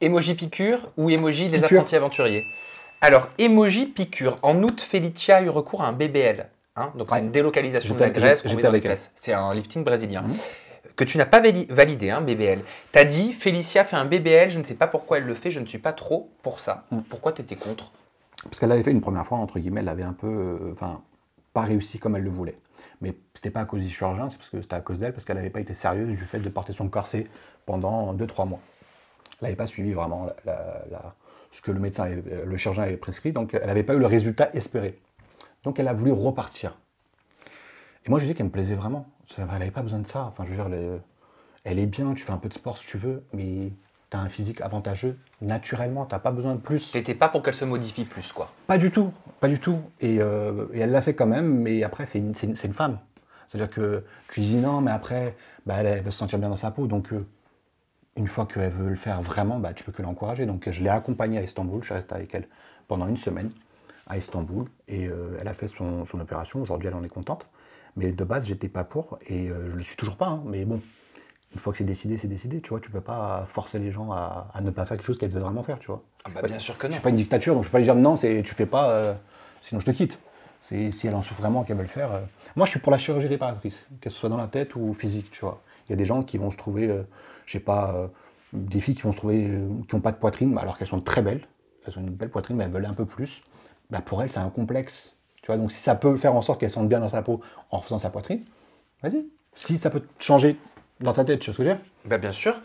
Emoji piqûre ou emoji les Piqûre. apprentis aventuriers? Alors, emoji piqûre. En août, Felicia a eu recours à un BBL. Hein, donc, c'est Ouais. une délocalisation de la J'étais- graisse qu'on met j'étais dans les avec elle. fesses. C'est un lifting brésilien. Mhm. Que tu n'as pas validé, hein, BBL. Tu as dit, Felicia fait un BBL, je ne sais pas pourquoi elle le fait, je ne suis pas trop pour ça. Pourquoi tu étais contre? Parce qu'elle l'avait fait une première fois, entre guillemets, elle avait un peu, pas réussi comme elle le voulait. Mais c'était pas à cause du chirurgien, c'est parce que c'était à cause d'elle, parce qu'elle n'avait pas été sérieuse du fait de porter son corset pendant 2-3 mois. Elle n'avait pas suivi vraiment ce que le médecin, le chirurgien avait prescrit, donc elle n'avait pas eu le résultat espéré. Donc elle a voulu repartir. Et moi je dis qu'elle me plaisait vraiment. Elle n'avait pas besoin de ça. Enfin, je veux dire, elle est bien, tu fais un peu de sport si tu veux, mais tu as un physique avantageux naturellement, tu n'as pas besoin de plus. T'étais pas pour qu'elle se modifie plus, quoi. Pas du tout, pas du tout. Et elle l'a fait quand même, mais après, c'est une femme. C'est-à-dire que tu dis non, mais après, elle veut se sentir bien dans sa peau. Donc, une fois qu'elle veut le faire vraiment, tu peux que l'encourager. Donc, je l'ai accompagnée à Istanbul. Je suis resté avec elle pendant une semaine à Istanbul. Et elle a fait son opération. Aujourd'hui, elle en est contente. Mais de base, j'étais pas pour. Et je le suis toujours pas. Hein. Mais bon, une fois que c'est décidé, c'est décidé. Tu vois, tu peux pas forcer les gens à ne pas faire quelque chose qu'elles veulent vraiment faire. Tu vois. Ah bah, bien sûr que Je non. suis pas une dictature, donc je peux pas lui dire non, tu fais pas, sinon je te quitte. Si elle en souffre vraiment, qu'elle veut le faire. Moi, je suis pour la chirurgie réparatrice, qu'elle soit dans la tête ou physique, tu vois. Il y a des gens qui vont se trouver, je sais pas, des filles qui vont se trouver, qui n'ont pas de poitrine, alors qu'elles sont très belles. Elles ont une belle poitrine, mais elles veulent un peu plus. Pour elles, c'est un complexe. Tu vois, donc si ça peut faire en sorte qu'elle sente bien dans sa peau en refaisant sa poitrine, vas-y. Si ça peut changer dans ta tête, tu vois ce que je veux dire? Bah bien sûr.